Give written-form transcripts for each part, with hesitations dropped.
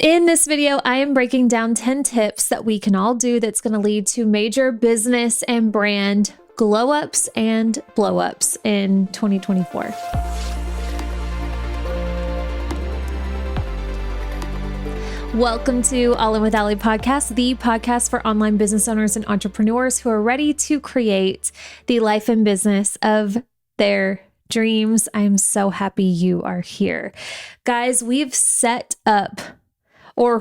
In this video, I am breaking down 10 tips that we can all do that's going to lead to major business and brand glow ups and blow ups in 2024. Welcome to All In With Allie podcast, the podcast for online business owners and entrepreneurs who are ready to create the life and business of their dreams. I'm so happy you are here. Guys, we've set up or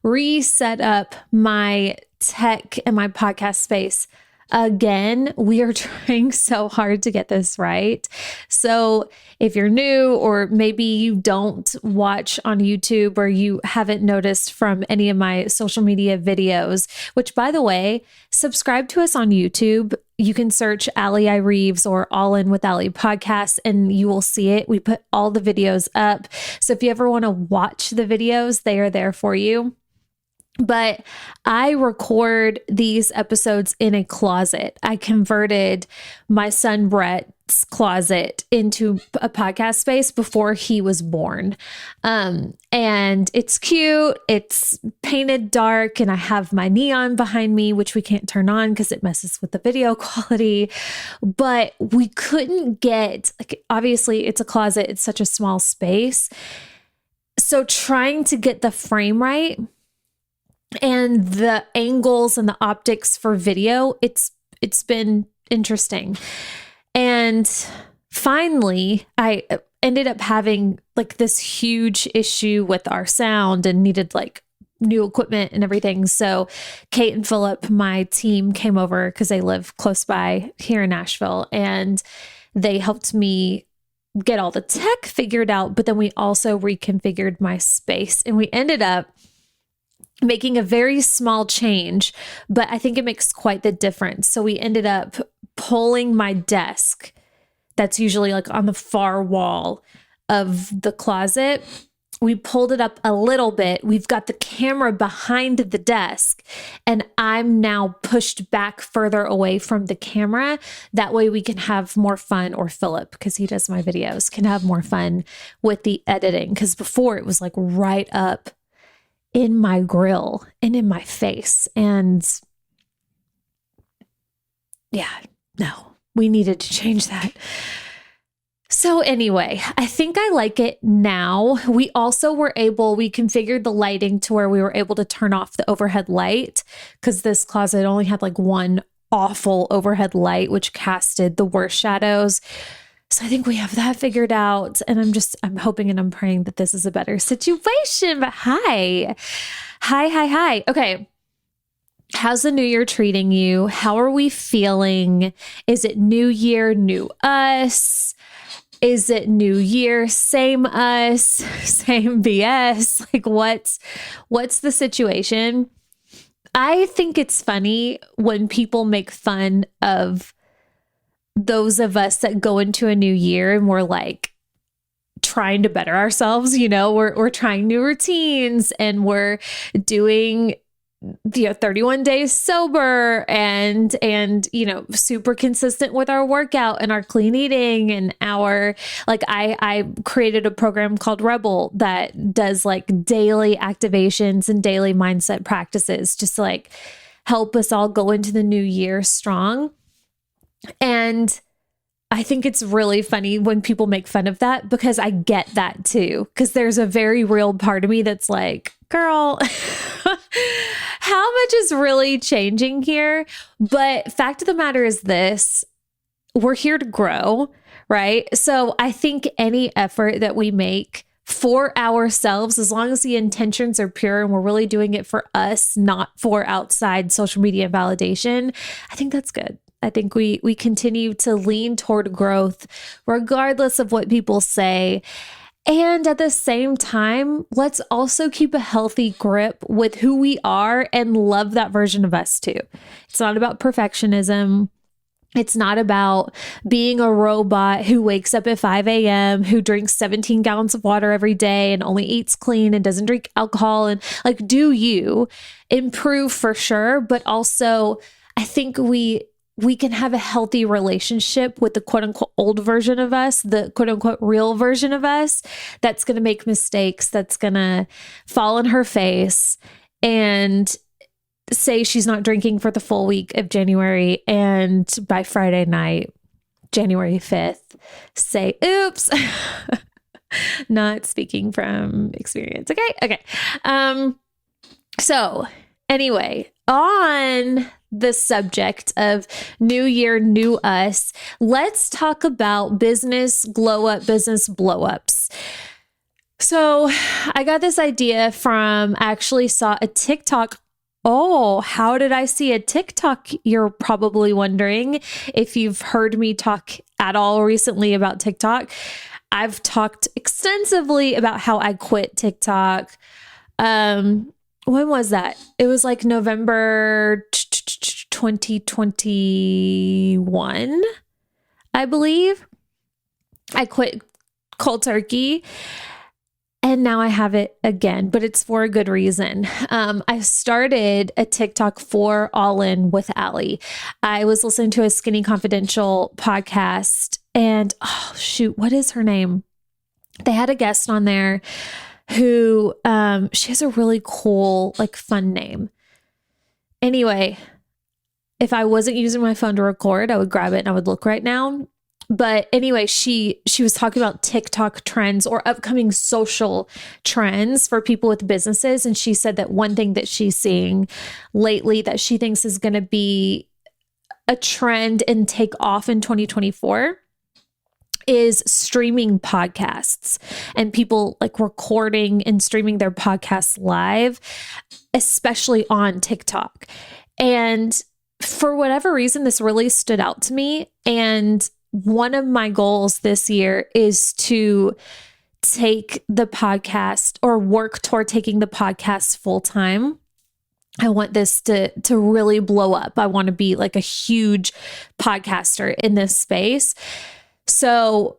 reset up my tech and my podcast space. Again, we are trying so hard to get this right. So if you're new, or maybe you don't watch on YouTube, or you haven't noticed from any of my social media videos, which by the way, subscribe to us on YouTube. You can search Allie I. Reeves or All In With Allie podcast and you will see it. We put all the videos up. So if you ever want to watch the videos, they are there for you. But I record these episodes in a closet. I converted my son Brett's closet into a podcast space before he was born. And it's cute. It's painted dark and I have my neon behind me, which we can't turn on because it messes with the video quality. But we couldn't get, like, obviously it's a closet. It's such a small space. So trying to get the frame right and the angles and the optics for video, it's been interesting. And finally, I ended up having like this huge issue with our sound and needed like new equipment and everything. So Kate and Philip, my team, came over because they live close by here in Nashville, and they helped me get all the tech figured out. But then we also reconfigured my space, and we ended up making a very small change, but I think it makes quite the difference. So we ended up pulling my desk that's usually like on the far wall of the closet. We pulled it up a little bit. We've got the camera behind the desk, and I'm now pushed back further away from the camera. That way we can have more fun, or Philip, because he does my videos, can have more fun with the editing. Because before it was like right up in my grill and in my face. And yeah, no, we needed to change that. So anyway, I think I like it now. We also we configured the lighting to where we were able to turn off the overhead light, because this closet only had like one awful overhead light, which casted the worst shadows. So I think we have that figured out, and I'm hoping and I'm praying that this is a better situation. But hi. Okay. How's the new year treating you? How are we feeling? Is it new year, new us? Is it new year, same us, same BS? Like what's the situation? I think it's funny when people make fun of those of us that go into a new year and we're like trying to better ourselves. You know, we're trying new routines, and we're doing 31 days sober and super consistent with our workout and our clean eating and I created a program called Rebel that does like daily activations and daily mindset practices just to like help us all go into the new year strong. And I think it's really funny when people make fun of that, because I get that too. Because there's a very real part of me that's like, girl, how much is really changing here? But fact of the matter is this: we're here to grow, right? So I think any effort that we make for ourselves, as long as the intentions are pure and we're really doing it for us, not for outside social media validation, I think that's good. I think we continue to lean toward growth regardless of what people say. And at the same time, let's also keep a healthy grip with who we are and love that version of us too. It's not about perfectionism. It's not about being a robot who wakes up at 5 a.m., who drinks 17 gallons of water every day and only eats clean and doesn't drink alcohol. And like, do you improve for sure? But also, I think we we can have a healthy relationship with the quote unquote old version of us, the quote unquote real version of us that's going to make mistakes, that's going to fall on her face and say she's not drinking for the full week of January. And by Friday night, January 5th, say, oops, not speaking from experience. Okay. So anyway, on the subject of new year, new us, let's talk about business glow up, business blow ups. So I got this idea I actually saw a TikTok. Oh, how did I see a TikTok? You're probably wondering if you've heard me talk at all recently about TikTok. I've talked extensively about how I quit TikTok. When was that? It was like November 2021, I believe. I quit cold turkey. And now I have it again, but it's for a good reason. I started a TikTok for All In with Allie. I was listening to a Skinny Confidential podcast and what is her name? They had a guest on there who, she has a really cool, like fun name. Anyway, if I wasn't using my phone to record, I would grab it and I would look right now. But anyway, she was talking about TikTok trends or upcoming social trends for people with businesses. And she said that one thing that she's seeing lately that she thinks is going to be a trend and take off in 2024 is streaming podcasts and people like recording and streaming their podcasts live, especially on TikTok. And for whatever reason, this really stood out to me. And one of my goals this year is to take the podcast or work toward taking the podcast full time. I want this to really blow up. I want to be like a huge podcaster in this space. So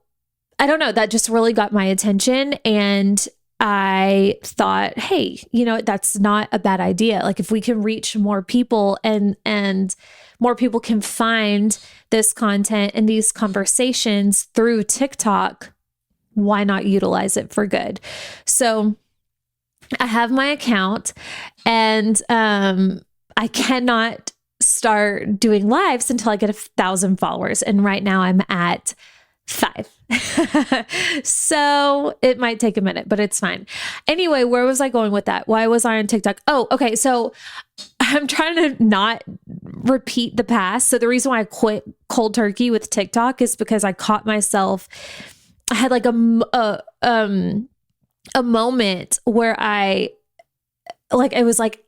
I don't know, that just really got my attention. And I thought, hey, that's not a bad idea. Like if we can reach more people and more people can find this content and these conversations through TikTok, why not utilize it for good? So I have my account and I cannot start doing lives until I get 1,000 followers. And right now I'm at 5. So it might take a minute, but it's fine. Anyway, where was I going with that? Why was I on TikTok? Oh, okay. So I'm trying to not repeat the past. So the reason why I quit cold turkey with TikTok is because I caught myself. I had like a moment where it was like,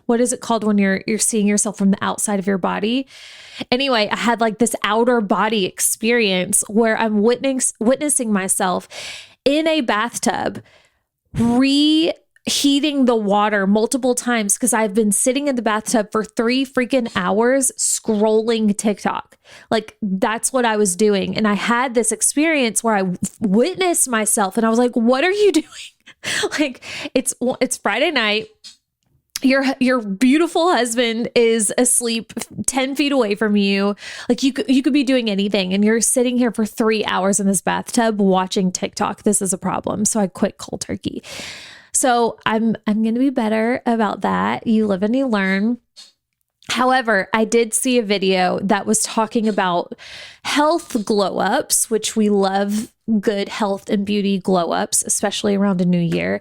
what is it called when you're seeing yourself from the outside of your body? Anyway, I had like this outer body experience where I'm witnessing myself in a bathtub, reheating the water multiple times because I've been sitting in the bathtub for 3 freaking hours scrolling TikTok. Like that's what I was doing. And I had this experience where I witnessed myself and I was like, what are you doing? Like it's Friday night. Your beautiful husband is asleep 10 feet away from you. Like you could be doing anything and you're sitting here for 3 hours in this bathtub watching TikTok. This is a problem. So I quit cold turkey. So I'm going to be better about that. You live and you learn. However, I did see a video that was talking about health glow ups, which we love good health and beauty glow ups, especially around a new year.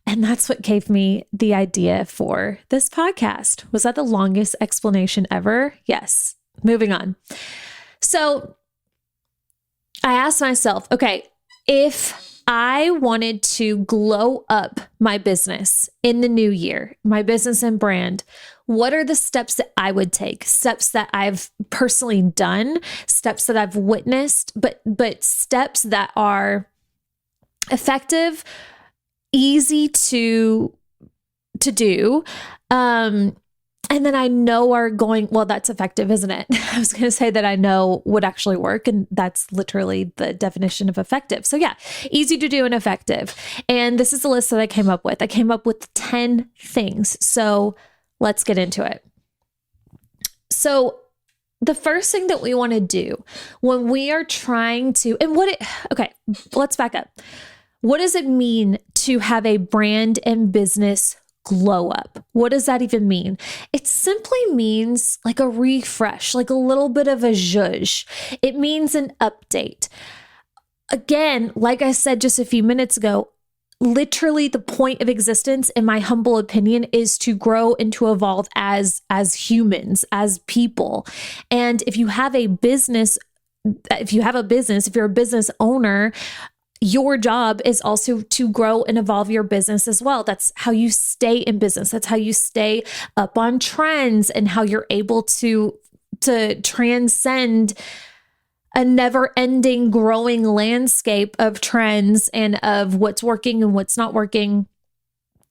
And that's what gave me the idea for this podcast. Was that the longest explanation ever? Yes. Moving on. So I asked myself, okay, if I wanted to glow up my business in the new year, my business and brand, what are the steps that I would take? Steps that I've personally done, steps that I've witnessed, but steps that are effective, easy to do. And then I know are going, well, that's effective, isn't it? I was going to say that I know would actually work. And that's literally the definition of effective. So yeah, easy to do and effective. And this is the list that I came up with. I came up with 10 things. So let's get into it. So the first thing that we want to do when we are trying to, okay, let's back up. What does it mean to have a brand and business glow up? What does that even mean? It simply means like a refresh, like a little bit of a zhuzh. It means an update. Again, like I said just a few minutes ago, literally the point of existence, in my humble opinion, is to grow and to evolve as humans, as people. And if you have a business, if you're a business owner, your job is also to grow and evolve your business as well. That's how you stay in business. That's how you stay up on trends and how you're able to transcend a never-ending growing landscape of trends and of what's working and what's not working,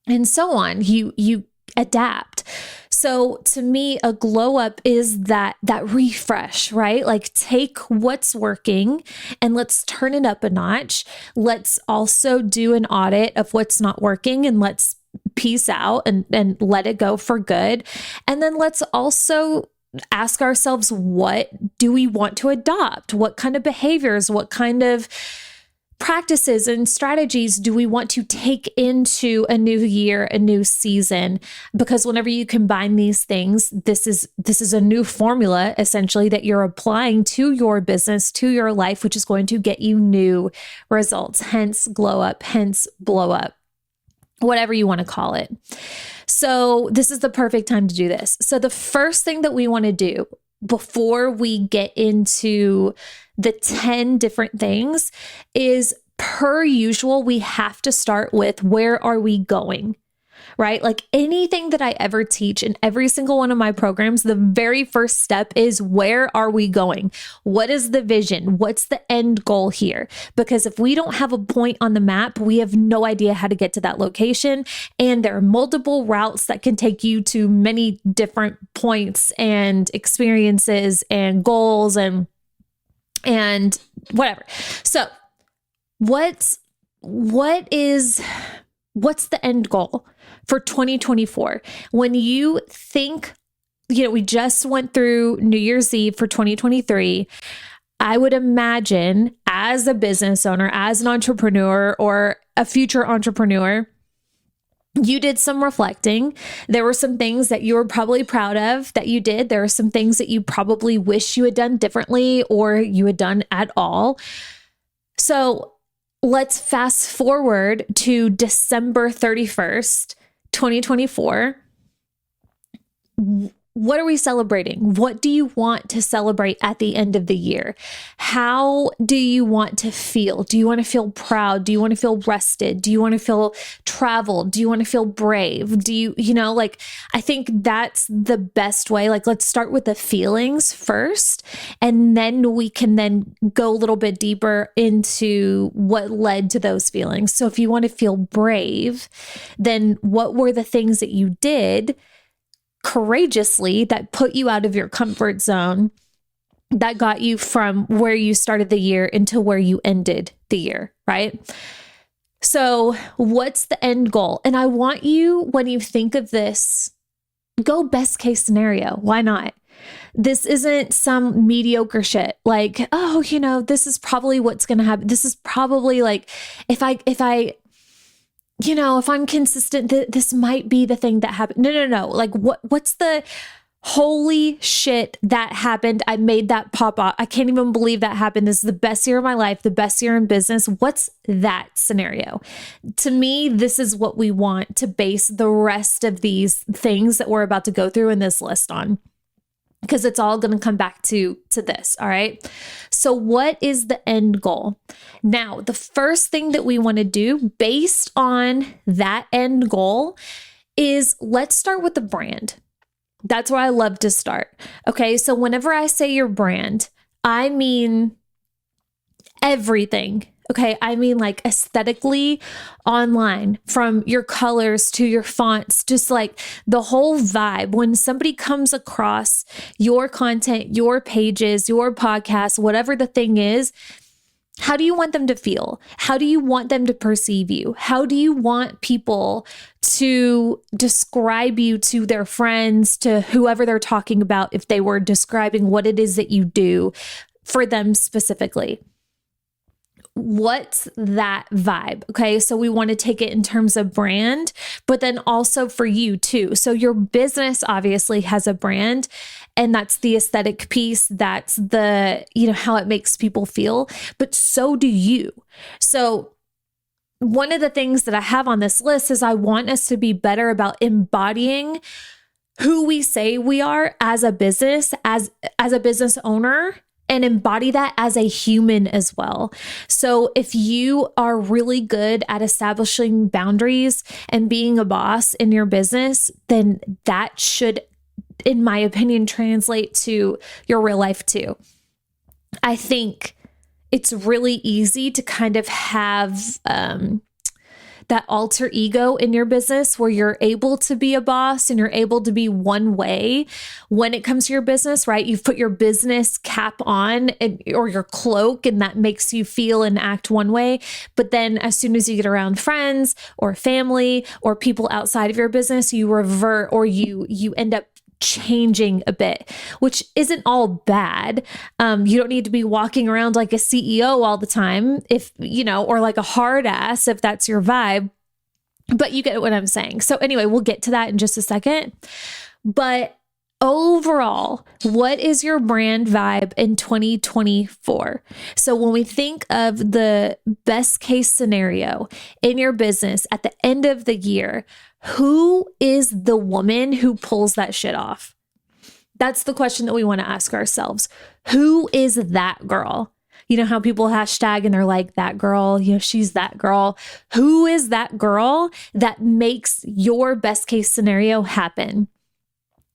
and so on. You adapt. So to me, a glow up is that refresh, right? Like, take what's working and let's turn it up a notch. Let's also do an audit of what's not working and let's peace out and let it go for good. And then let's also ask ourselves, what do we want to adopt? What kind of behaviors, what kind of practices and strategies do we want to take into a new year, a new season? Because whenever you combine these things, this is a new formula essentially that you're applying to your business, to your life, which is going to get you new results, hence glow up, hence blow up, whatever you want to call it. So this is the perfect time to do this. So the first thing that we want to do before we get into the 10 different things is, per usual, we have to start with, where are we going? Right? Like anything that I ever teach in every single one of my programs, the very first step is, where are we going? What is the vision? What's the end goal here? Because if we don't have a point on the map, we have no idea how to get to that location. And there are multiple routes that can take you to many different points and experiences and goals and whatever. So what's the end goal for 2024? When you think, we just went through New Year's Eve for 2023. I would imagine, as a business owner, as an entrepreneur or a future entrepreneur, you did some reflecting. There were some things that you were probably proud of that you did. There are some things that you probably wish you had done differently or you had done at all. So let's fast forward to December 31st, 2024. What are we celebrating? What do you want to celebrate at the end of the year? How do you want to feel? Do you want to feel proud? Do you want to feel rested? Do you want to feel traveled? Do you want to feel brave? Do you I think that's the best way. Like, let's start with the feelings first, and then we can then go a little bit deeper into what led to those feelings. So if you want to feel brave, then what were the things that you did courageously that put you out of your comfort zone, that got you from where you started the year into where you ended the year, right? So what's the end goal? And I want you, when you think of this, go best case scenario. Why not? This isn't some mediocre shit. Like, oh, this is probably what's going to happen. This is probably like, if I'm consistent, this might be the thing that happened. No. Like, what's the holy shit that happened? I made that pop up. I can't even believe that happened. This is the best year of my life, the best year in business. What's that scenario? To me, this is what we want to base the rest of these things that we're about to go through in this list on, because it's all going to come back to this. All right. So what is the end goal? Now, the first thing that we want to do based on that end goal is, let's start with the brand. That's where I love to start. Okay. So whenever I say your brand, I mean everything. Okay. I mean, like, aesthetically online, from your colors to your fonts, just like the whole vibe. When somebody comes across your content, your pages, your podcast, whatever the thing is, how do you want them to feel? How do you want them to perceive you? How do you want people to describe you to their friends, to whoever they're talking about, if they were describing what it is that you do for them specifically. What's that vibe? Okay. So we want to take it in terms of brand, but then also for you too. So your business obviously has a brand, and that's the aesthetic piece. That's the, how it makes people feel, but so do you. So one of the things that I have on this list is I want us to be better about embodying who we say we are as a business, as a business owner, and embody that as a human as well. So if you are really good at establishing boundaries and being a boss in your business, then that should, in my opinion, translate to your real life too. I think it's really easy to kind of have that alter ego in your business where you're able to be a boss and you're able to be one way when it comes to your business, right? You've put your business cap on or your cloak, and that makes you feel and act one way. But then as soon as you get around friends or family or people outside of your business, you revert, or you end up changing a bit, which isn't all bad. You don't need to be walking around like a CEO all the time, or like a hard ass if that's your vibe, but you get what I'm saying. So anyway, we'll get to that in just a second. But overall, what is your brand vibe in 2024? So when we think of the best case scenario in your business at the end of the year, who is the woman who pulls that shit off? That's the question that we want to ask ourselves. Who is that girl? You know how people hashtag and they're like, that girl, she's that girl. Who is that girl that makes your best case scenario happen?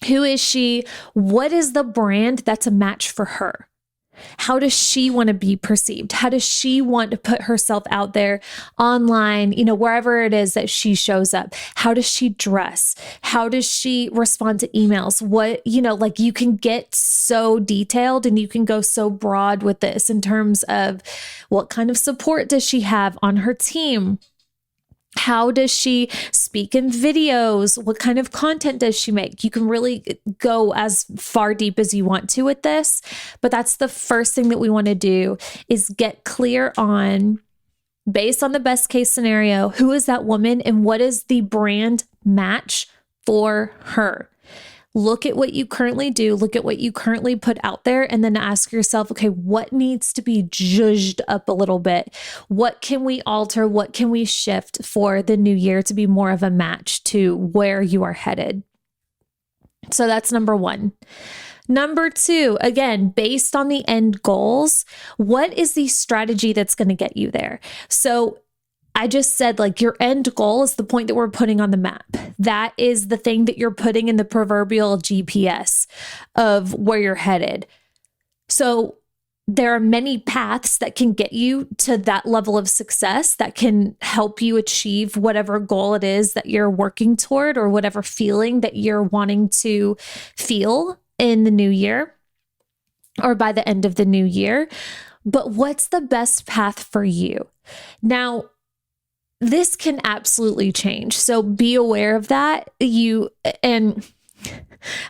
Who is she? What is the brand that's a match for her? How does she want to be perceived? How does she want to put herself out there online, wherever it is that she shows up? How does she dress? How does she respond to emails? What, you can get so detailed and you can go so broad with this in terms of what kind of support does she have on her team? How does she speak in videos? What kind of content does she make? You can really go as far deep as you want to with this, but that's the first thing that we want to do is get clear on, based on the best case scenario, who is that woman and what is the brand match for her? Look at what you currently do, look at what you currently put out there, and then ask yourself, okay, what needs to be zhuzhed up a little bit? What can we alter? What can we shift for the new year to be more of a match to where you are headed? So that's number one. Number two, again, based on the end goals, what is the strategy that's going to get you there? So I just said, your end goal is the point that we're putting on the map. That is the thing that you're putting in the proverbial GPS of where you're headed. So there are many paths that can get you to that level of success that can help you achieve whatever goal it is that you're working toward or whatever feeling that you're wanting to feel in the new year or by the end of the new year. But what's the best path for you? Now, this can absolutely change. So be aware of that. And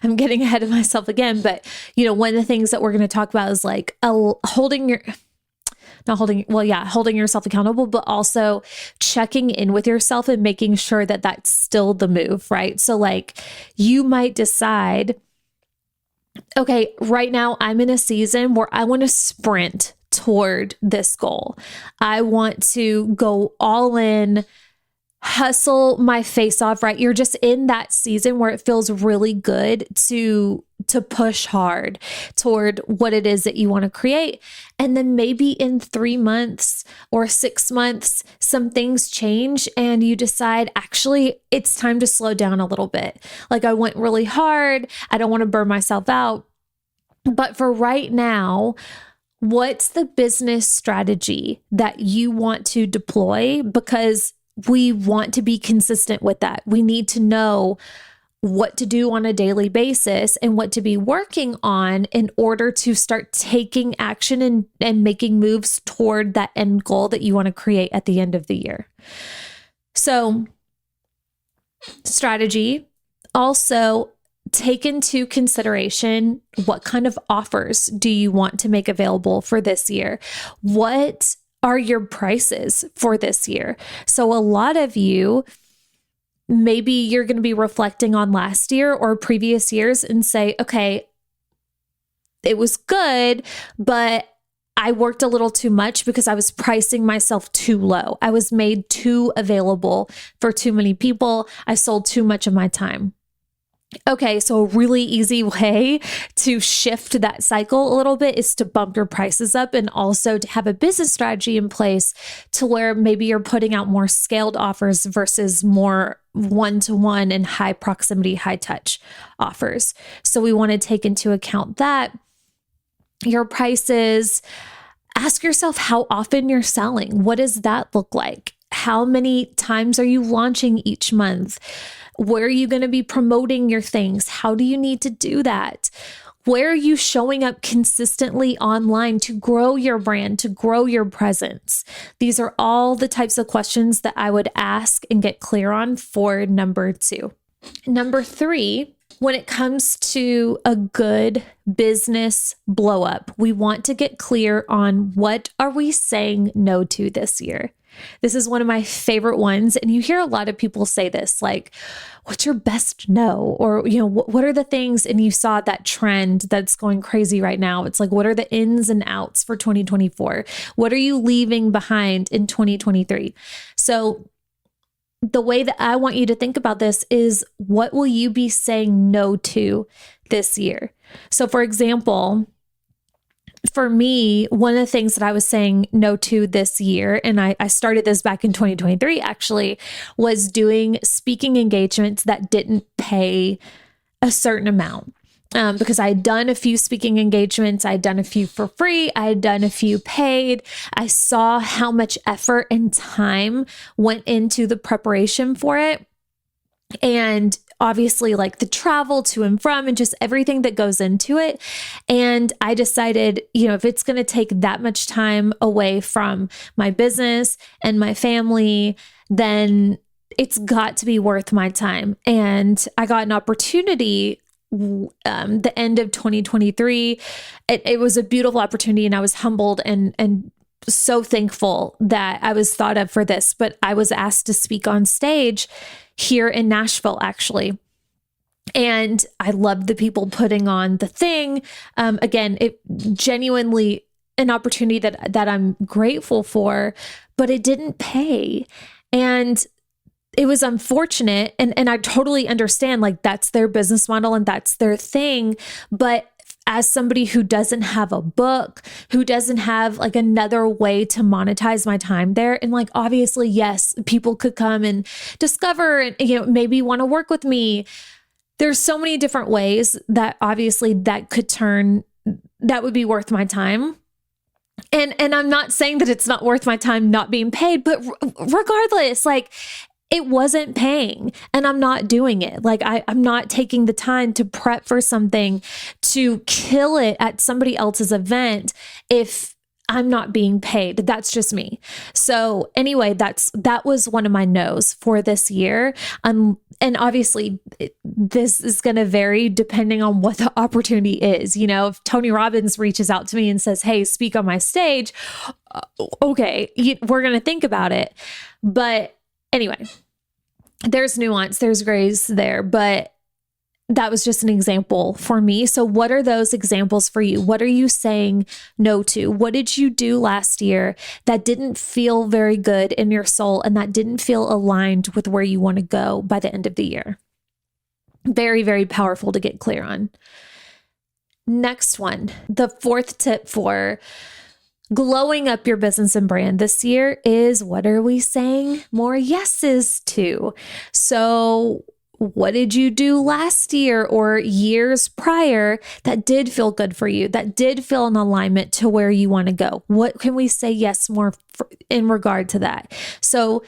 I'm getting ahead of myself again, but one of the things that we're going to talk about is holding yourself accountable, but also checking in with yourself and making sure that that's still the move, right? So you might decide, okay, right now I'm in a season where I want to sprint toward this goal. I want to go all in, hustle my face off, right? You're just in that season where it feels really good to push hard toward what it is that you want to create. And then maybe in 3 months or 6 months, some things change and you decide, actually, it's time to slow down a little bit. I went really hard. I don't want to burn myself out. But for right now, what's the business strategy that you want to deploy? Because we want to be consistent with that. We need to know what to do on a daily basis and what to be working on in order to start taking action and making moves toward that end goal that you want to create at the end of the year. So strategy, also take into consideration what kind of offers do you want to make available for this year? What are your prices for this year? So a lot of you, maybe you're going to be reflecting on last year or previous years and say, okay, it was good, but I worked a little too much because I was pricing myself too low. I was made too available for too many people. I sold too much of my time. Okay, so a really easy way to shift that cycle a little bit is to bump your prices up, and also to have a business strategy in place to where maybe you're putting out more scaled offers versus more one-to-one and high proximity, high touch offers. So we want to take into account that. Your prices, ask yourself how often you're selling. What does that look like? How many times are you launching each month? Where are you going to be promoting your things? How do you need to do that? Where are you showing up consistently online to grow your brand, to grow your presence? These are all the types of questions that I would ask and get clear on for number 2. Number 3, when it comes to a good business blow up, we want to get clear on what are we saying no to this year. This is one of my favorite ones. And you hear a lot of people say this, like, what's your best no? Or, what are the things? And you saw that trend that's going crazy right now. It's like, what are the ins and outs for 2024? What are you leaving behind in 2023? So the way that I want you to think about this is, what will you be saying no to this year? So for example, for me, one of the things that I was saying no to this year, and I started this back in 2023 actually, was doing speaking engagements that didn't pay a certain amount. Because I had done a few speaking engagements, I had done a few for free, I had done a few paid. I saw how much effort and time went into the preparation for it. And obviously, like the travel to and from and just everything that goes into it. And I decided, if it's going to take that much time away from my business and my family, then it's got to be worth my time. And I got an opportunity the end of 2023. It was a beautiful opportunity, and I was humbled and so thankful that I was thought of for this. But I was asked to speak on stage here in Nashville, actually. And I loved the people putting on the thing. Again, it genuinely an opportunity that I'm grateful for, but it didn't pay. And it was unfortunate. And I totally understand, like, that's their business model and that's their thing. But as somebody who doesn't have a book, who doesn't have like another way to monetize my time there, and like, obviously, yes, people could come and discover and, maybe want to work with me. There's so many different ways that obviously that would be worth my time. And I'm not saying that it's not worth my time not being paid, but regardless, like, it wasn't paying, and I'm not doing it. Like, I'm not taking the time to prep for something, to kill it at somebody else's event if I'm not being paid. That's just me. So anyway, that was one of my no's for this year. And obviously this is going to vary depending on what the opportunity is. If Tony Robbins reaches out to me and says, hey, speak on my stage, okay, we're going to think about it. But anyway, there's nuance, there's grace there, but that was just an example for me. So what are those examples for you? What are you saying no to? What did you do last year that didn't feel very good in your soul and that didn't feel aligned with where you want to go by the end of the year? Very, very powerful to get clear on. Next one, the 4th tip for glowing up your business and brand this year is, what are we saying more yeses to? So what did you do last year or years prior that did feel good for you, that did feel in alignment to where you want to go? What can we say yes more in regard to that? So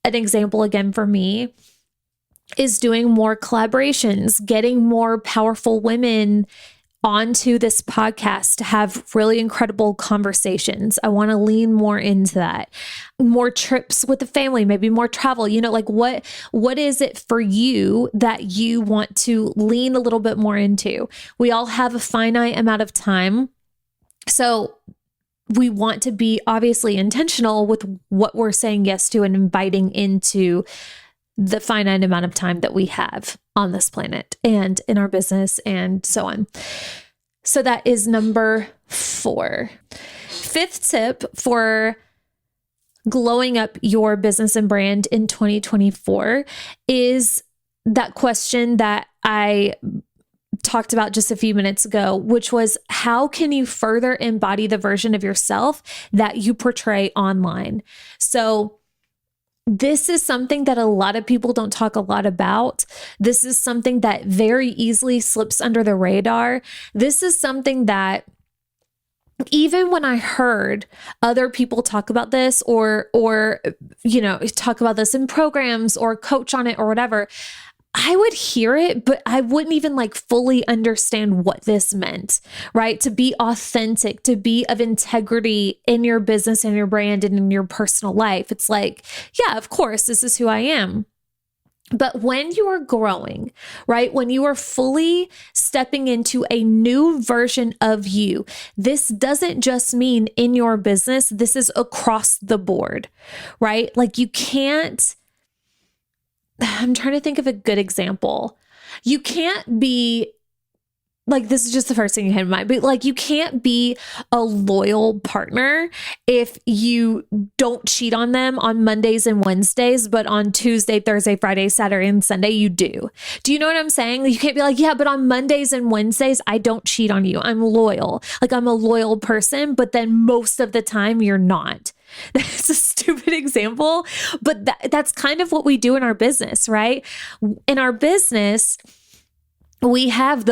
an example again for me is doing more collaborations, getting more powerful women onto this podcast to have really incredible conversations. I want to lean more into that. More trips with the family, maybe more travel. Like what is it for you that you want to lean a little bit more into? We all have a finite amount of time. So we want to be obviously intentional with what we're saying yes to and inviting into the finite amount of time that we have on this planet and in our business and so on. So that is number 4. 5th tip for glowing up your business and brand in 2024 is that question that I talked about just a few minutes ago, which was, how can you further embody the version of yourself that you portray online? So this is something that a lot of people don't talk a lot about. This is something that very easily slips under the radar. This is something that even when I heard other people talk about this or talk about this in programs or coach on it or whatever, I would hear it, but I wouldn't even fully understand what this meant, right? To be authentic, to be of integrity in your business and your brand and in your personal life. It's yeah, of course, this is who I am. But when you are growing, right? When you are fully stepping into a new version of you, this doesn't just mean in your business, this is across the board, right? You can't, I'm trying to think of a good example. You can't be this is just the first thing you had in mind, but you can't be a loyal partner if you don't cheat on them on Mondays and Wednesdays, but on Tuesday, Thursday, Friday, Saturday, and Sunday, you do. Do you know what I'm saying? You can't be yeah, but on Mondays and Wednesdays, I don't cheat on you. I'm loyal. I'm a loyal person, but then most of the time you're not. That's a stupid example, but that's kind of what we do in our business, right? In our business, we have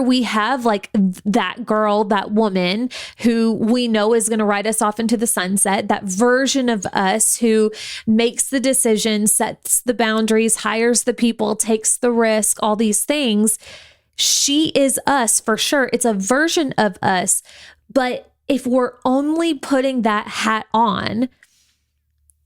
we have that girl, that woman who we know is going to ride us off into the sunset, that version of us who makes the decisions, sets the boundaries, hires the people, takes the risk, all these things. She is us for sure. It's a version of us. But if we're only putting that hat on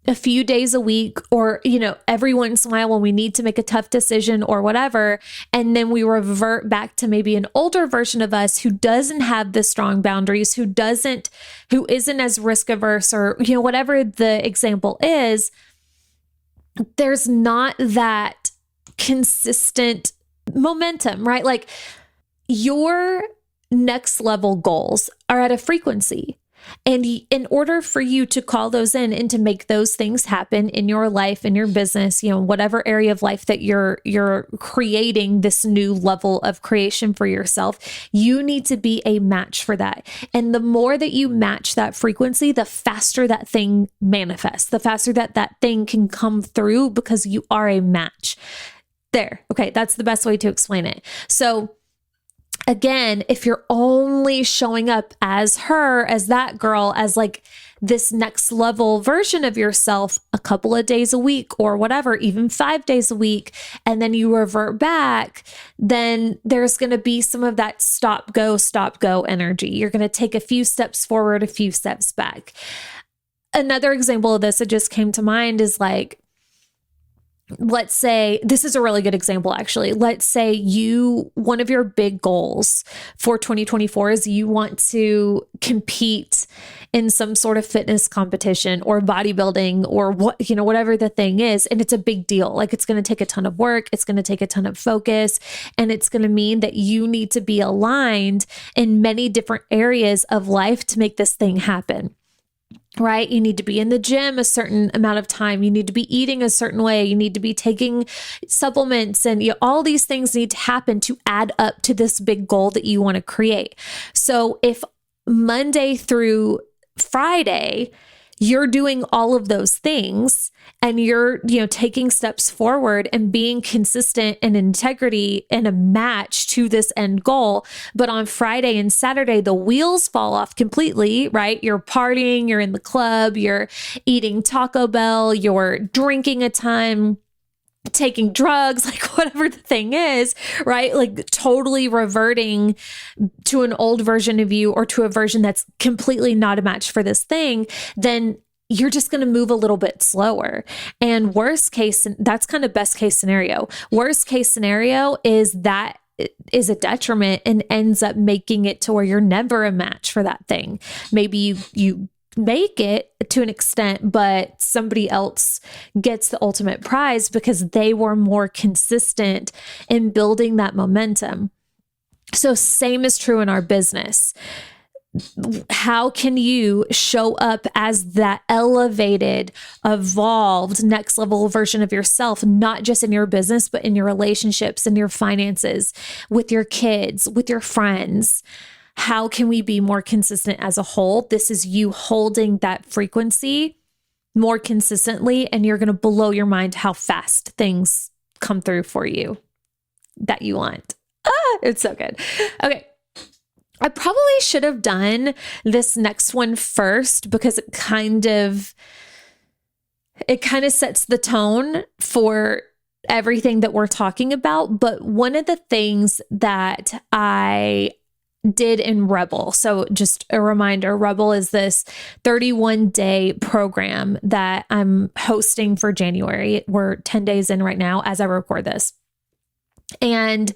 a few days a week or, every once in a while when we need to make a tough decision or whatever, and then we revert back to maybe an older version of us who doesn't have the strong boundaries, who isn't as risk averse or, whatever the example is, there's not that consistent momentum, right? Your next level goals are at a frequency. And in order for you to call those in and to make those things happen in your life, in your business, whatever area of life that you're creating this new level of creation for yourself, you need to be a match for that. And the more that you match that frequency, the faster that thing manifests, the faster that thing can come through because you are a match. There. Okay. That's the best way to explain it. So again, if you're only showing up as her, as that girl, as this next level version of yourself a couple of days a week or whatever, even 5 days a week, and then you revert back, then there's going to be some of that stop, go energy. You're going to take a few steps forward, a few steps back. Another example of this that just came to mind is let's say, this is a really good example, actually. Let's say one of your big goals for 2024 is you want to compete in some sort of fitness competition or bodybuilding or whatever the thing is. And it's a big deal. It's going to take a ton of work. It's going to take a ton of focus. And it's going to mean that you need to be aligned in many different areas of life to make this thing happen. Right? You need to be in the gym a certain amount of time. You need to be eating a certain way. You need to be taking supplements and all these things need to happen to add up to this big goal that you want to create. So if Monday through Friday, you're doing all of those things and you're, taking steps forward and being consistent and integrity and a match to this end goal. But on Friday and Saturday, the wheels fall off completely, right? You're partying, you're in the club, you're eating Taco Bell, you're drinking a ton, taking drugs, like whatever the thing is, right? Like totally reverting to an old version of you or to a version that's completely not a match for this thing, then you're just going to move a little bit slower. And worst case, that's kind of best case scenario. Worst case scenario is that is a detriment and ends up making it to where you're never a match for that thing. Maybe you make it to an extent, but somebody else gets the ultimate prize because they were more consistent in building that momentum. So same is true in our business. How can you show up as that elevated, evolved, next level version of yourself, not just in your business, but in your relationships, in your finances, with your kids, with your friends? How can we be more consistent as a whole? This is you holding that frequency more consistently, and you're going to blow your mind how fast things come through for you that you want. It's so good. Okay. I probably should have done this next one first because it kind of sets the tone for everything that we're talking about. But one of the things that I did in Rebel. So just a reminder, Rebel is this 31-day program that I'm hosting for January. We're 10 days in right now as I record this. And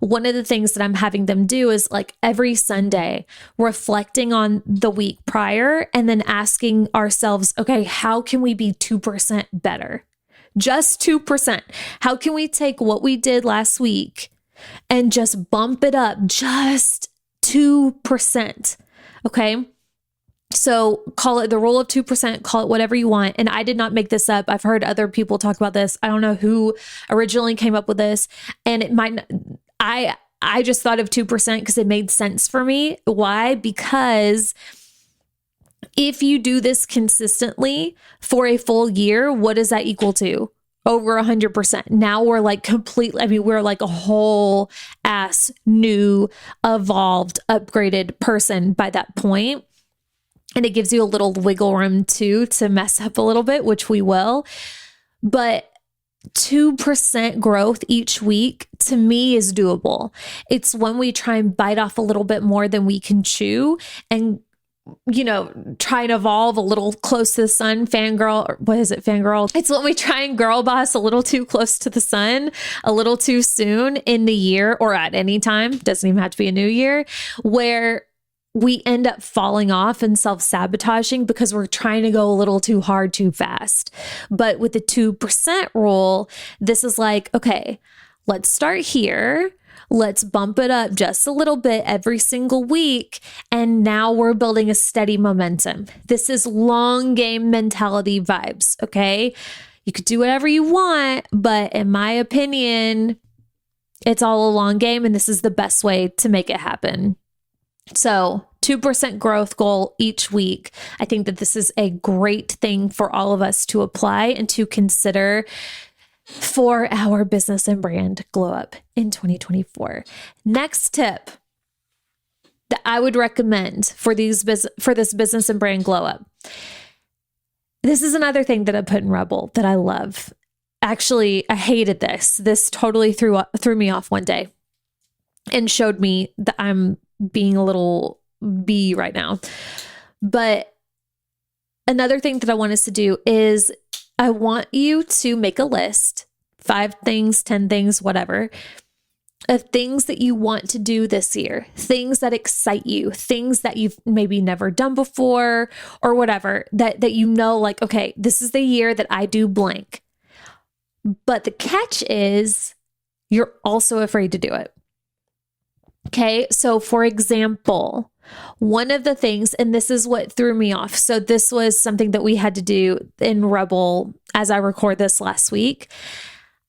one of the things that I'm having them do is like every Sunday, reflecting on the week prior and then asking ourselves, okay, how can we be 2% better? Just 2%. How can we take what we did last week and just bump it up just 2%? Okay. So call it the rule of 2%, call it whatever you want. And I did not make this up. I've heard other people talk about this. I don't know who originally came up with this. And it might not, I just thought of 2% because it made sense for me. Why? Because if you do this consistently for a full year, what does that equal to? Over 100%. Now we're like completely, we're like a whole ass new, evolved, upgraded person by that point. And it gives you a little wiggle room too to mess up a little bit, which we will. But 2% growth each week to me is doable. It's when we try and bite off a little bit more than we can chew and, try and evolve a little close to the sun, fangirl, or what is it, fangirl? It's when we try and girl boss a little too close to the sun, a little too soon in the year or at any time, doesn't even have to be a new year, where we end up falling off and self-sabotaging because we're trying to go a little too hard, too fast. But with the 2% rule, this is like, okay, let's start here. Let's bump it up just a little bit every single week. And now we're building a steady momentum. This is long game mentality vibes, okay? You could do whatever you want, but in my opinion, it's all a long game, and this is the best way to make it happen. So 2% growth goal each week. I think that this is a great thing for all of us to apply and to consider for our business and brand glow up in 2024. Next tip that I would recommend for this business and brand glow up. This is another thing that I put in Rebel that I love. Actually, I hated this. This totally threw me off one day and showed me that I'm being a little bee right now. But another thing that I want us to do is I want you to make a list, 5 things, 10 things, whatever, of things that you want to do this year, things that excite you, things that you've maybe never done before or whatever, that like, okay, this is the year that I do blank. But the catch is you're also afraid to do it. Okay. So for example, one of the things, and this is what threw me off. So this was something that we had to do in Rebel as I record this last week.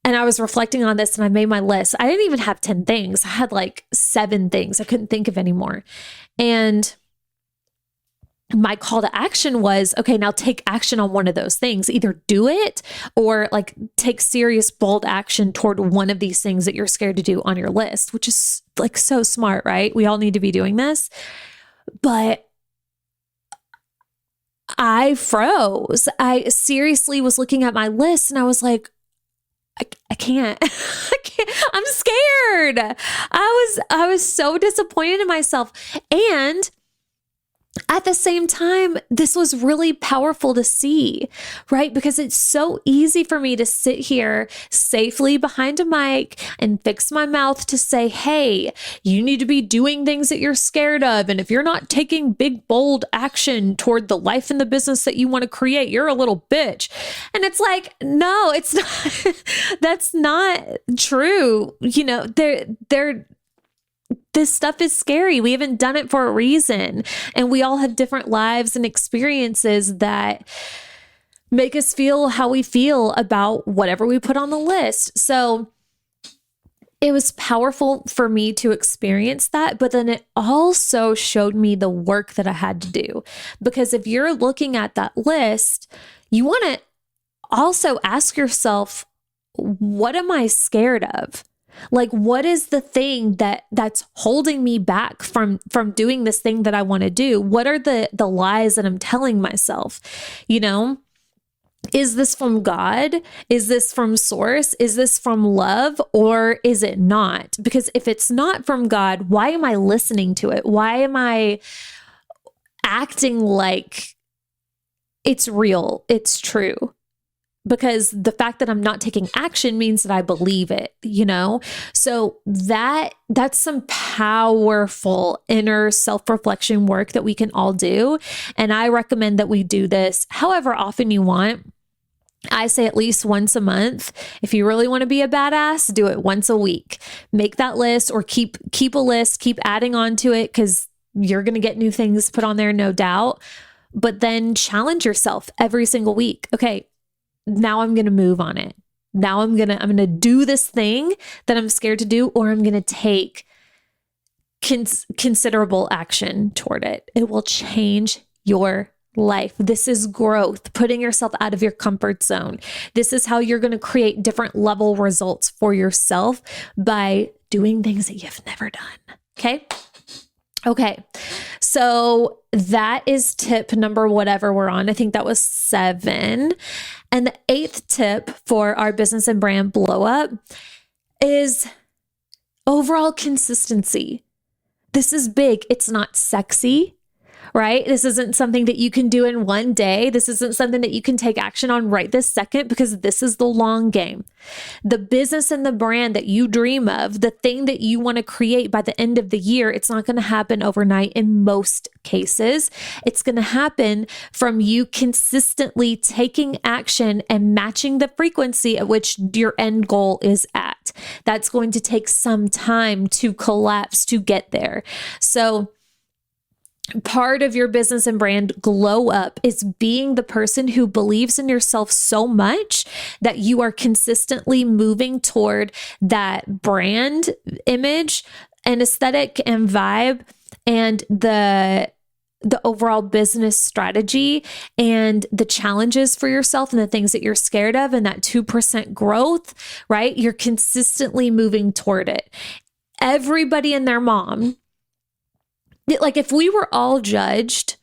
And I was reflecting on this and I made my list. I didn't even have 10 things. I had like 7 things. I couldn't think of any more. And my call to action was, okay, now take action on one of those things. Either do it or like take serious, bold action toward one of these things that you're scared to do on your list, which is like so smart, right? We all need to be doing this. But I froze. I seriously was looking at my list and I was like, can't. I can't. I'm scared. I was so disappointed in myself. And at the same time, this was really powerful to see, right? Because it's so easy for me to sit here safely behind a mic and fix my mouth to say, hey, you need to be doing things that you're scared of. And if you're not taking big, bold action toward the life and the business that you want to create, you're a little bitch. And it's like, no, it's not. That's not true. You know, this stuff is scary. We haven't done it for a reason. And we all have different lives and experiences that make us feel how we feel about whatever we put on the list. So it was powerful for me to experience that. But then it also showed me the work that I had to do. Because if you're looking at that list, you want to also ask yourself, what am I scared of? Like, what is the thing that's holding me back from doing this thing that I want to do? What are the lies that I'm telling myself? You know, is this from God? Is this from source? Is this from love, or is it not? Because if it's not from God, why am I listening to it? Why am I acting like it's real? It's true. Because the fact that I'm not taking action means that I believe it, you know? So that's some powerful inner self-reflection work that we can all do. And I recommend that we do this however often you want. I say at least once a month. If you really want to be a badass, do it once a week. Make that list, or keep a list, keep adding on to it, because you're going to get new things put on there, no doubt. But then challenge yourself every single week. Okay, now I'm going to move on it. Now I'm going to do this thing that I'm scared to do, or I'm going to take considerable action toward it. It will change your life. This is growth, putting yourself out of your comfort zone. This is how you're going to create different level results for yourself by doing things that you've never done. Okay. So that is tip number whatever we're on. I think that was 7. And the 8th tip for our business and brand blow up is overall consistency. This is big. It's not sexy, right? This isn't something that you can do in one day. This isn't something that you can take action on right this second, because this is the long game. The business and the brand that you dream of, the thing that you want to create by the end of the year, it's not going to happen overnight in most cases. It's going to happen from you consistently taking action and matching the frequency at which your end goal is at. That's going to take some time to collapse to get there. So part of your business and brand glow up is being the person who believes in yourself so much that you are consistently moving toward that brand image and aesthetic and vibe and the overall business strategy and the challenges for yourself and the things that you're scared of and that 2% growth, right? You're consistently moving toward it. Everybody and their mom, like if we were all judged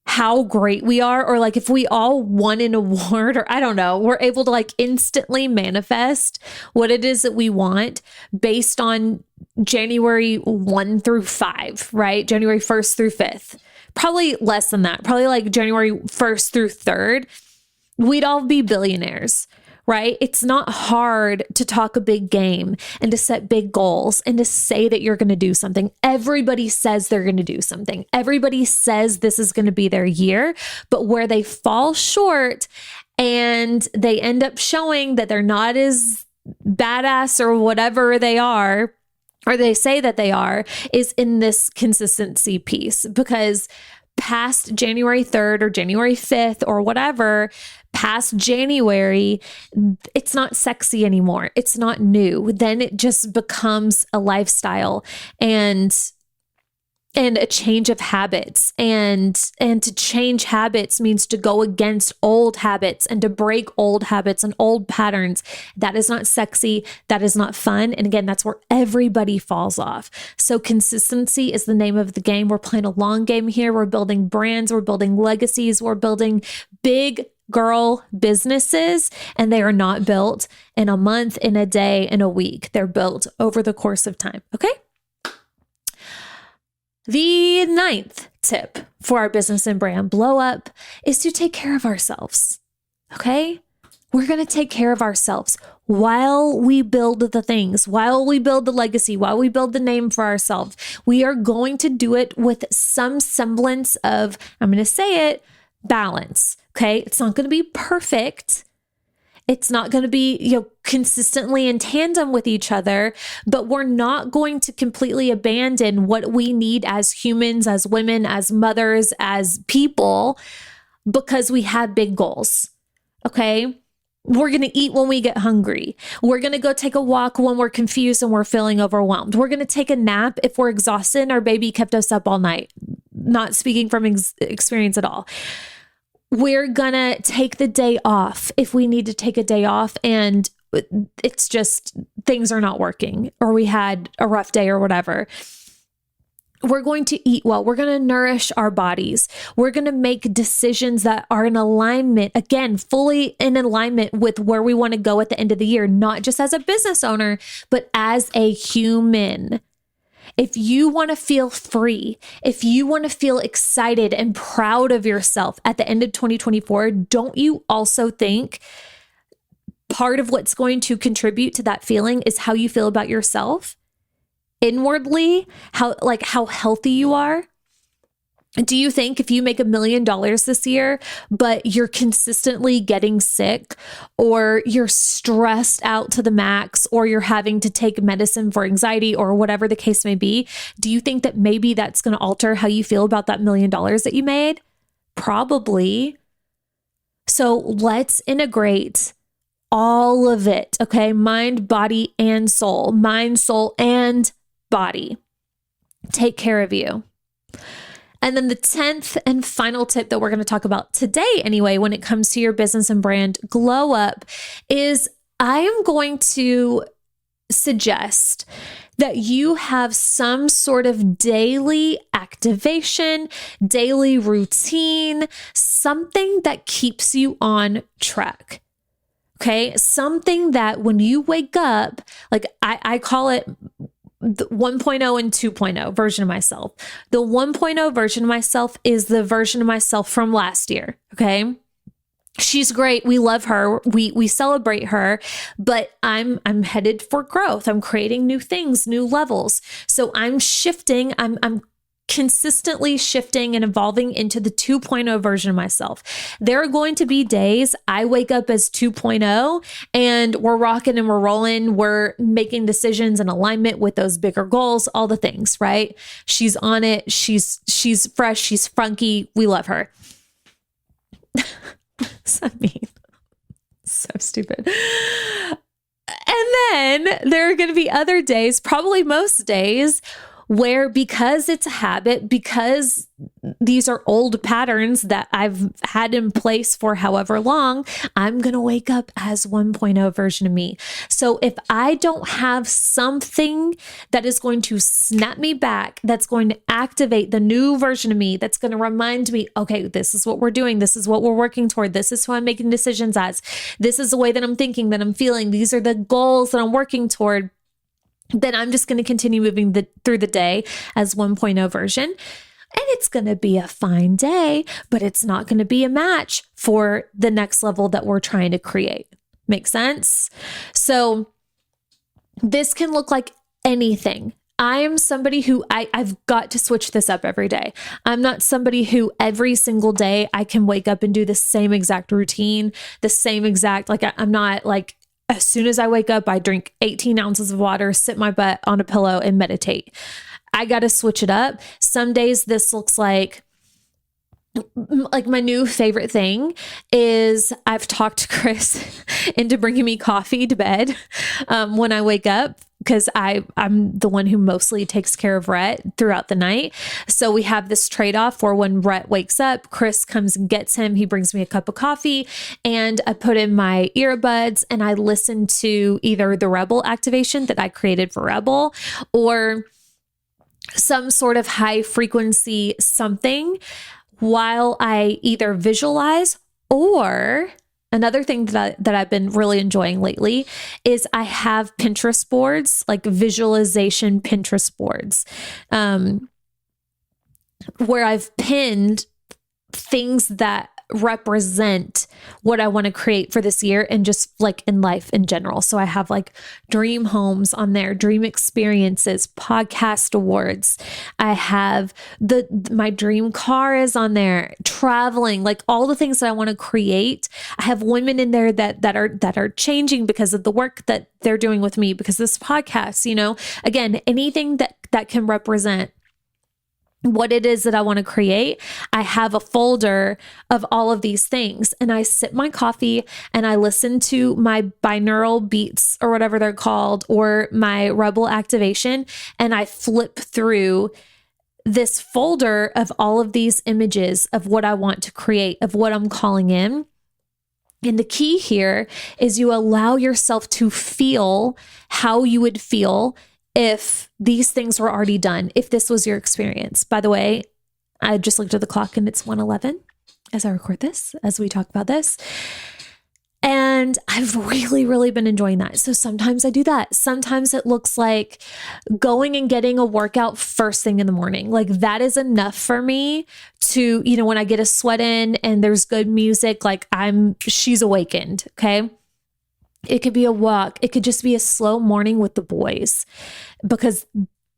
how great we are, or like if we all won an award, or I don't know, we're able to like instantly manifest what it is that we want based on January 1 through 5, right? January 1st through 5th, probably less than that, probably like January 1st through 3rd, we'd all be billionaires. Right? It's not hard to talk a big game and to set big goals and to say that you're going to do something. Everybody says they're going to do something. Everybody says this is going to be their year, but where they fall short and they end up showing that they're not as badass or whatever they are, or they say that they are, is in this consistency piece. Because past January 3rd or January 5th or whatever, past January, it's not sexy anymore. It's not new. Then it just becomes a lifestyle and a change of habits. And to change habits means to go against old habits and to break old habits and old patterns. That is not sexy. That is not fun. And again, that's where everybody falls off. So consistency is the name of the game. We're playing a long game here. We're building brands. We're building legacies. We're building big girl businesses, and they are not built in a month, in a day, in a week. They're built over the course of time. Okay. The 9th tip for our business and brand blow up is to take care of ourselves. Okay. We're going to take care of ourselves while we build the things, while we build the legacy, while we build the name for ourselves. We are going to do it with some semblance of, I'm going to say it, balance. Okay. It's not going to be perfect. It's not going to be, consistently in tandem with each other, but we're not going to completely abandon what we need as humans, as women, as mothers, as people, because we have big goals. Okay. We're going to eat when we get hungry. We're going to go take a walk when we're confused and we're feeling overwhelmed. We're going to take a nap if we're exhausted and our baby kept us up all night. Not speaking from experience at all. We're going to take the day off if we need to take a day off and it's just things are not working or we had a rough day or whatever. We're going to eat well. We're going to nourish our bodies. We're going to make decisions that are in alignment, again, fully in alignment with where we want to go at the end of the year, not just as a business owner, but as a human. If you want to feel free, if you want to feel excited and proud of yourself at the end of 2024, don't you also think part of what's going to contribute to that feeling is how you feel about yourself? Inwardly, how healthy you are? Do you think if you make $1 million this year, but you're consistently getting sick or you're stressed out to the max or you're having to take medicine for anxiety or whatever the case may be, do you think that maybe that's going to alter how you feel about that $1 million that you made? Probably. So let's integrate all of it. Okay. Mind, body, and soul. Mind, soul, and body. Take care of you. And then the 10th and final tip that we're going to talk about today, anyway, when it comes to your business and brand glow up, is I am going to suggest that you have some sort of daily activation, daily routine, something that keeps you on track. Okay. Something that when you wake up, like I call it the 1.0 and 2.0 version of myself. The 1.0 version of myself is the version of myself from last year. Okay. She's great. We love her. We celebrate her, but I'm headed for growth. I'm creating new things, new levels. So I'm shifting. I'm consistently shifting and evolving into the 2.0 version of myself. There are going to be days I wake up as 2.0 and we're rocking and we're rolling. We're making decisions in alignment with those bigger goals, all the things, right? She's on it. She's fresh. She's funky. We love her. So mean. So stupid. And then there are going to be other days, probably most days, where because it's a habit, because these are old patterns that I've had in place for however long, I'm going to wake up as 1.0 version of me. So if I don't have something that is going to snap me back, that's going to activate the new version of me, that's going to remind me, okay, this is what we're doing. This is what we're working toward. This is who I'm making decisions as. This is the way that I'm thinking, that I'm feeling. These are the goals that I'm working toward. Then I'm just going to continue moving through the day as 1.0 version. And it's going to be a fine day, but it's not going to be a match for the next level that we're trying to create. Make sense? So this can look like anything. I am somebody who I've got to switch this up every day. I'm not somebody who every single day I can wake up and do the same exact routine, the same exact, I'm not like, as soon as I wake up, I drink 18 ounces of water, sit my butt on a pillow and meditate. I got to switch it up. Some days this looks like my new favorite thing is I've talked Chris into bringing me coffee to bed when I wake up, because I'm the one who mostly takes care of Rhett throughout the night. So we have this trade-off where when Rhett wakes up, Chris comes and gets him. He brings me a cup of coffee and I put in my earbuds and I listen to either the Rebel activation that I created for Rebel or some sort of high frequency something while I either visualize Or another thing that I've been really enjoying lately is I have Pinterest boards, like visualization Pinterest boards, where I've pinned things that represent what I want to create for this year and just like in life in general. So I have like dream homes on there, dream experiences, podcast awards. I have my dream car is on there, traveling, like all the things that I want to create. I have women in there that are changing because of the work that they're doing with me, because this podcast, again, anything that can represent what it is that I want to create. I have a folder of all of these things, and I sip my coffee and I listen to my binaural beats or whatever they're called, or my Rebel activation. And I flip through this folder of all of these images of what I want to create, of what I'm calling in. And the key here is you allow yourself to feel how you would feel if these things were already done, if this was your experience. By the way, I just looked at the clock and it's 1:11 as I record this, as we talk about this. And I've really, really been enjoying that. So sometimes I do that. Sometimes it looks like going and getting a workout first thing in the morning. Like that is enough for me to, when I get a sweat in and there's good music, like she's awakened. Okay. It could be a walk. It could just be a slow morning with the boys, because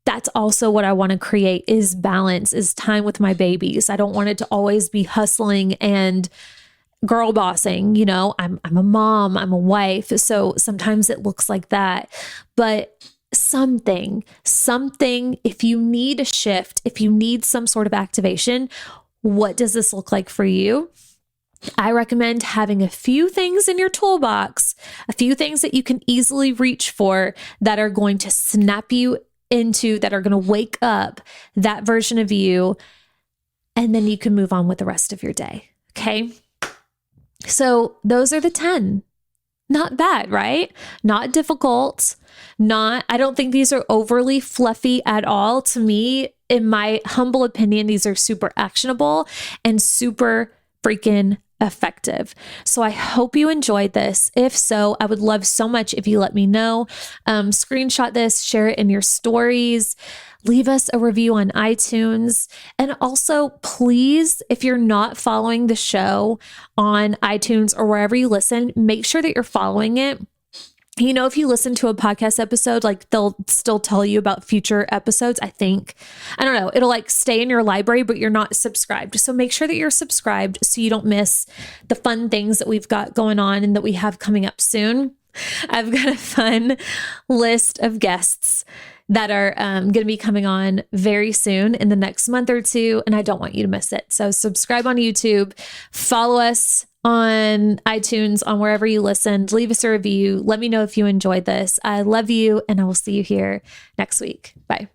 that's also what I want to create is balance, is time with my babies. I don't want it to always be hustling and girl bossing. I'm a mom, I'm a wife. So sometimes it looks like that, but something, if you need a shift, if you need some sort of activation, what does this look like for you? I recommend having a few things in your toolbox, a few things that you can easily reach for that are going to snap you into, that are going to wake up that version of you. And then you can move on with the rest of your day. Okay. So those are the 10. Not bad, right? Not difficult. I don't think these are overly fluffy at all. To me, in my humble opinion, these are super actionable and super freaking effective. So I hope you enjoyed this. If so, I would love so much if you let me know. Screenshot this, share it in your stories, leave us a review on iTunes. And also, please, if you're not following the show on iTunes or wherever you listen, make sure that you're following it. If you listen to a podcast episode, like they'll still tell you about future episodes, I think. I don't know. It'll like stay in your library, but you're not subscribed. So make sure that you're subscribed so you don't miss the fun things that we've got going on and that we have coming up soon. I've got a fun list of guests that are going to be coming on very soon in the next month or two, and I don't want you to miss it. So subscribe on YouTube, follow us on iTunes, on wherever you listened, leave us a review. Let me know if you enjoyed this. I love you, and I will see you here next week. Bye.